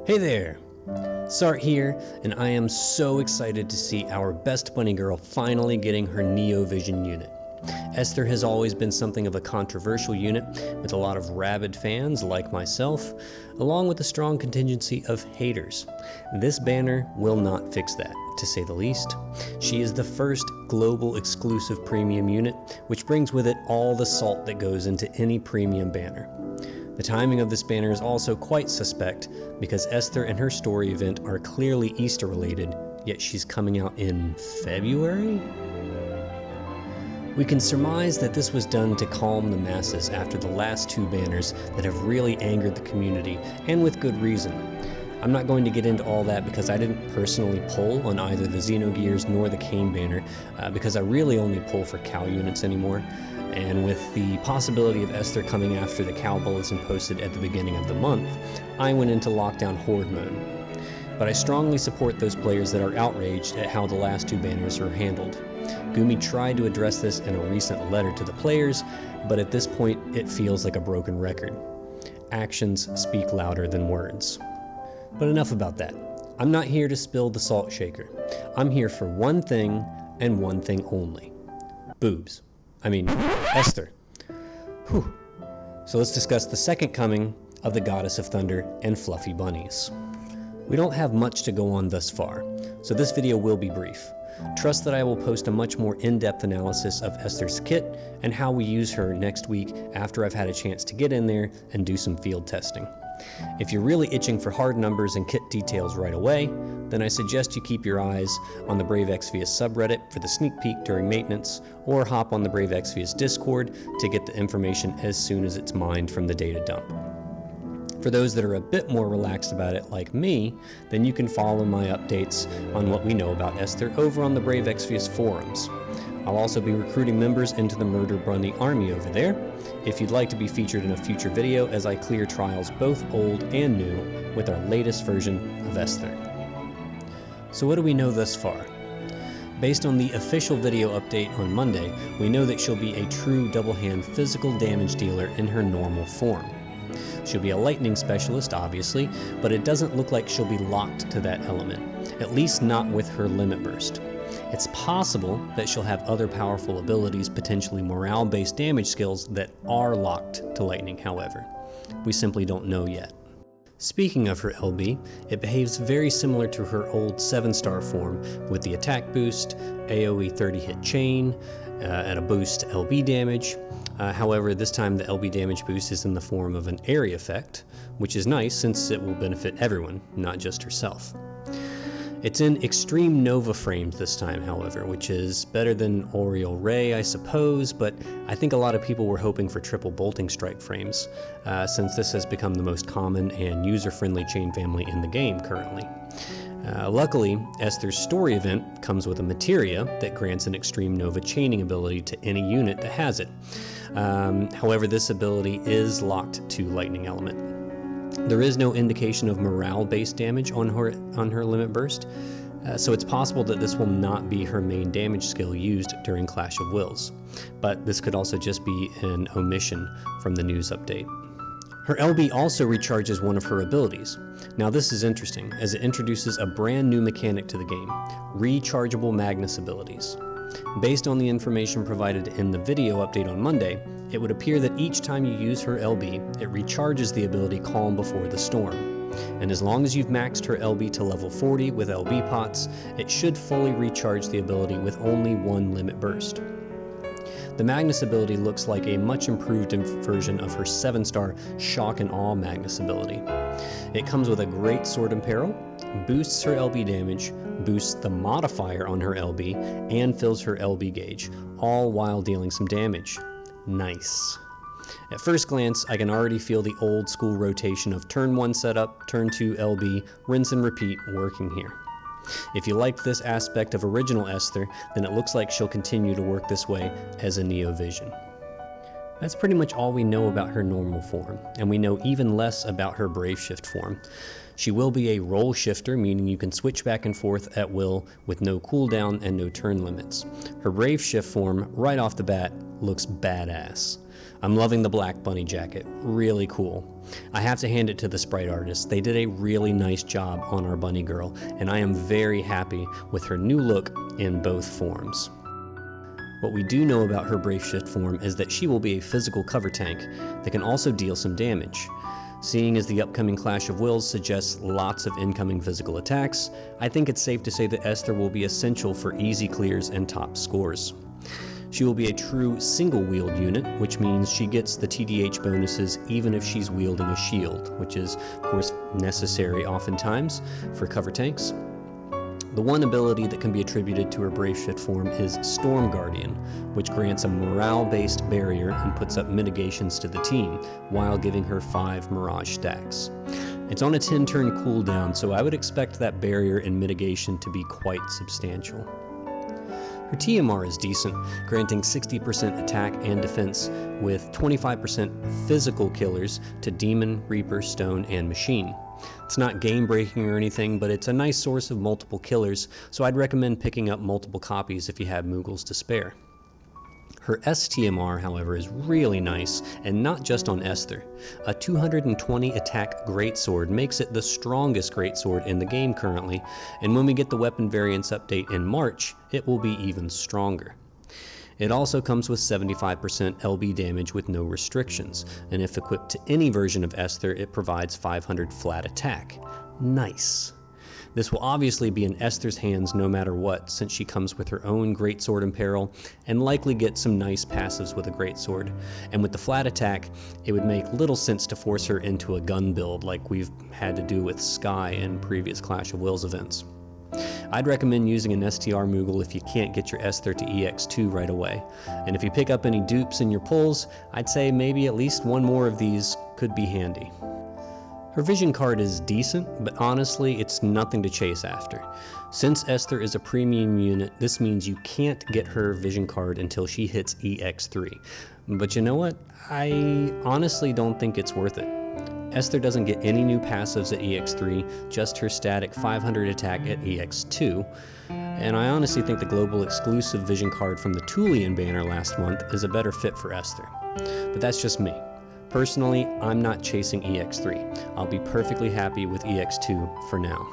Hey there! Sart here, and I am so excited to see our best bunny girl finally getting her Neo Vision unit. Esther has always been something of a controversial unit, with a lot of rabid fans like myself, along with a strong contingency of haters. This banner will not fix that, to say the least. She is the first global exclusive premium unit, which brings with it all the salt that goes into any premium banner. The timing of this banner is also quite suspect, because Esther and her story event are clearly Easter related, yet she's coming out in February? We can surmise that this was done to calm the masses after the last two banners that have really angered the community, and with good reason. I'm not going to get into all that because I didn't personally pull on either the Xenogears nor the Kane banner, because I really only pull for cow units anymore. And with the possibility of Esther coming after the cow bulletin posted at the beginning of the month, I went into lockdown horde mode. But I strongly support those players that are outraged at how the last two banners were handled. Gumi tried to address this in a recent letter to the players, but at this point it feels like a broken record. Actions speak louder than words. But enough about that. I'm not here to spill the salt shaker. I'm here for one thing and one thing only. Boobs. Esther. Whew. So let's discuss the second coming of the Goddess of Thunder and Fluffy Bunnies. We don't have much to go on thus far, so this video will be brief. Trust that I will post a much more in-depth analysis of Esther's kit and how we use her next week after I've had a chance to get in there and do some field testing. If you're really itching for hard numbers and kit details right away, then I suggest you keep your eyes on the Brave Exvius subreddit for the sneak peek during maintenance, or hop on the Brave Exvius Discord to get the information as soon as it's mined from the data dump. For those that are a bit more relaxed about it like me, then you can follow my updates on what we know about Esther over on the Brave Exvius forums. I'll also be recruiting members into the Murder Bunny army over there, if you'd like to be featured in a future video as I clear trials both old and new with our latest version of Esther. So what do we know thus far? Based on the official video update on Monday, we know that she'll be a true double-hand physical damage dealer in her normal form. She'll be a lightning specialist, obviously, but it doesn't look like she'll be locked to that element, at least not with her limit burst. It's possible that she'll have other powerful abilities, potentially morale-based damage skills that are locked to lightning, however. We simply don't know yet. Speaking of her LB, it behaves very similar to her old 7-star form, with the attack boost, AoE 30 hit chain, and a boost to LB damage. However, this time the LB damage boost is in the form of an area effect, which is nice since it will benefit everyone, not just herself. It's in Extreme Nova frames this time, however, which is better than Oriole Ray, I suppose, but I think a lot of people were hoping for triple bolting strike frames, since this has become the most common and user-friendly chain family in the game currently. Luckily, Esther's story event comes with a materia that grants an Extreme Nova chaining ability to any unit that has it. However, this ability is locked to lightning element. There is no indication of morale-based damage on her limit burst, so it's possible that this will not be her main damage skill used during Clash of Wills, but this could also just be an omission from the news update. Her LB also recharges one of her abilities. Now this is interesting, as it introduces a brand new mechanic to the game, Rechargeable Magnus Abilities. Based on the information provided in the video update on Monday, it would appear that each time you use her LB, it recharges the ability Calm Before the Storm. And as long as you've maxed her LB to level 40 with LB pots, it should fully recharge the ability with only one limit burst. The Magnus ability looks like a much improved version of her 7-star Shock and Awe Magnus ability. It comes with a great Sword and Peril, boosts her LB damage, boosts the modifier on her LB, and fills her LB gauge, all while dealing some damage. Nice. At first glance, I can already feel the old school rotation of turn 1 setup, turn 2 LB, rinse and repeat working here. If you liked this aspect of original Esther, then it looks like she'll continue to work this way as a Neo Vision. That's pretty much all we know about her normal form, and we know even less about her Brave Shift form. She will be a roll shifter, meaning you can switch back and forth at will with no cooldown and no turn limits. Her Brave Shift form, right off the bat, looks badass. I'm loving the black bunny jacket, really cool. I have to hand it to the sprite artist, they did a really nice job on our bunny girl, and I am very happy with her new look in both forms. What we do know about her Brave Shift form is that she will be a physical cover tank that can also deal some damage. Seeing as the upcoming Clash of Wills suggests lots of incoming physical attacks, I think it's safe to say that Esther will be essential for easy clears and top scores. She will be a true single-wield unit, which means she gets the TDH bonuses even if she's wielding a shield, which is, of course, necessary oftentimes for cover tanks. The one ability that can be attributed to her Brave Shift form is Storm Guardian, which grants a morale-based barrier and puts up mitigations to the team, while giving her 5 Mirage stacks. It's on a 10-turn cooldown, so I would expect that barrier and mitigation to be quite substantial. Her TMR is decent, granting 60% attack and defense, with 25% physical killers to Demon, Reaper, Stone, and Machine. It's not game-breaking or anything, but it's a nice source of multiple killers, so I'd recommend picking up multiple copies if you have Moogles to spare. Her STMR, however, is really nice, and not just on Esther. A 220 attack greatsword makes it the strongest greatsword in the game currently, and when we get the weapon variants update in March, it will be even stronger. It also comes with 75% LB damage with no restrictions, and if equipped to any version of Esther, it provides 500 flat attack. Nice! This will obviously be in Esther's hands no matter what, since she comes with her own greatsword in peril, and likely get some nice passives with a greatsword. And with the flat attack, it would make little sense to force her into a gun build like we've had to do with Skye in previous Clash of Wills events. I'd recommend using an STR Moogle if you can't get your Esther to EX2 right away. And if you pick up any dupes in your pulls, I'd say maybe at least one more of these could be handy. Her vision card is decent, but honestly, it's nothing to chase after. Since Esther is a premium unit, this means you can't get her vision card until she hits EX3. But you know what? I honestly don't think it's worth it. Esther doesn't get any new passives at EX3, just her static 500 attack at EX2. And I honestly think the global exclusive vision card from the Tulian banner last month is a better fit for Esther. But that's just me. Personally, I'm not chasing EX3. I'll be perfectly happy with EX2 for now.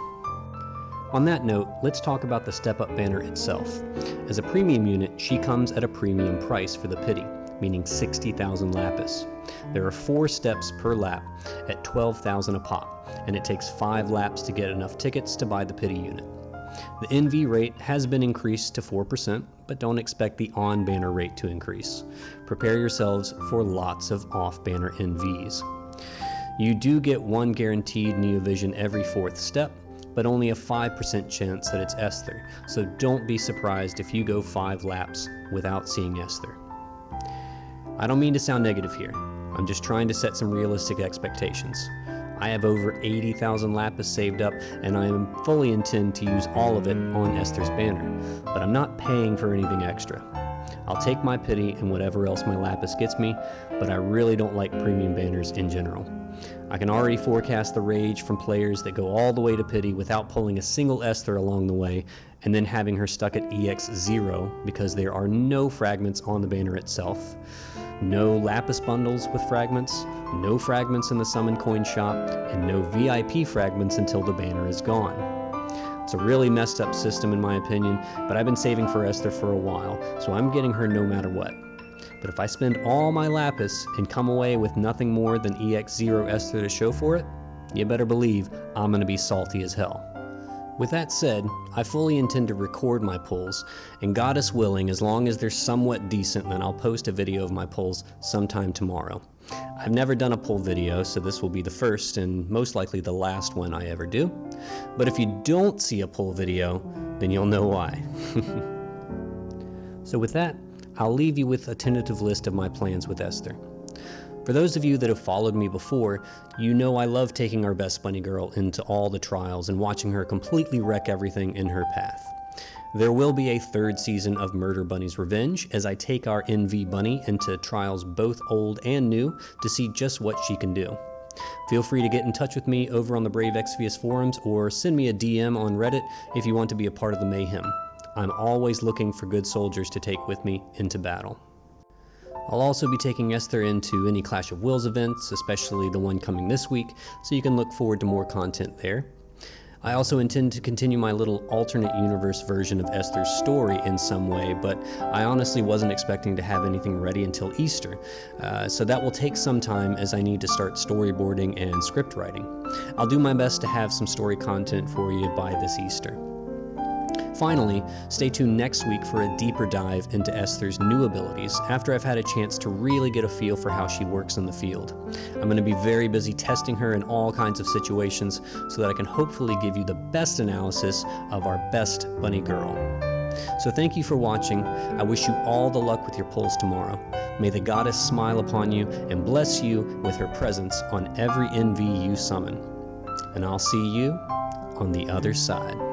On that note, let's talk about the Step Up banner itself. As a premium unit, she comes at a premium price for the pity, meaning 60,000 lapis. There are 4 steps per lap at 12,000 a pop, and it takes 5 laps to get enough tickets to buy the pity unit. The NV rate has been increased to 4%, but don't expect the on-banner rate to increase. Prepare yourselves for lots of off-banner NVs. You do get 1 guaranteed Neovision every 4th step, but only a 5% chance that it's Esther, so don't be surprised if you go 5 laps without seeing Esther. I don't mean to sound negative here, I'm just trying to set some realistic expectations. I have over 80,000 lapis saved up, and I fully intend to use all of it on Esther's banner, but I'm not paying for anything extra. I'll take my pity and whatever else my lapis gets me, but I really don't like premium banners in general. I can already forecast the rage from players that go all the way to pity without pulling a single Esther along the way, and then having her stuck at EX0 because there are no fragments on the banner itself. No lapis bundles with fragments, no fragments in the summon coin shop, and no VIP fragments until the banner is gone. It's a really messed up system in my opinion, but I've been saving for Esther for a while, so I'm getting her no matter what. But if I spend all my lapis and come away with nothing more than EX0 Esther to show for it, you better believe I'm gonna be salty as hell. With that said, I fully intend to record my pulls, and goddess willing, as long as they're somewhat decent, then I'll post a video of my pulls sometime tomorrow. I've never done a pull video, so this will be the first and most likely the last one I ever do. But if you don't see a pull video, then you'll know why. So with that, I'll leave you with a tentative list of my plans with Esther. For those of you that have followed me before, you know I love taking our best bunny girl into all the trials and watching her completely wreck everything in her path. There will be a 3rd season of Murder Bunny's Revenge as I take our NV bunny into trials both old and new to see just what she can do. Feel free to get in touch with me over on the Brave Exvius forums or send me a DM on Reddit if you want to be a part of the mayhem. I'm always looking for good soldiers to take with me into battle. I'll also be taking Esther into any Clash of Wills events, especially the one coming this week, so you can look forward to more content there. I also intend to continue my little alternate universe version of Esther's story in some way, but I honestly wasn't expecting to have anything ready until Easter, so that will take some time as I need to start storyboarding and script writing. I'll do my best to have some story content for you by this Easter. Finally, stay tuned next week for a deeper dive into Esther's new abilities after I've had a chance to really get a feel for how she works in the field. I'm going to be very busy testing her in all kinds of situations so that I can hopefully give you the best analysis of our best bunny girl. So thank you for watching. I wish you all the luck with your pulls tomorrow. May the goddess smile upon you and bless you with her presence on every NV you summon. And I'll see you on the other side.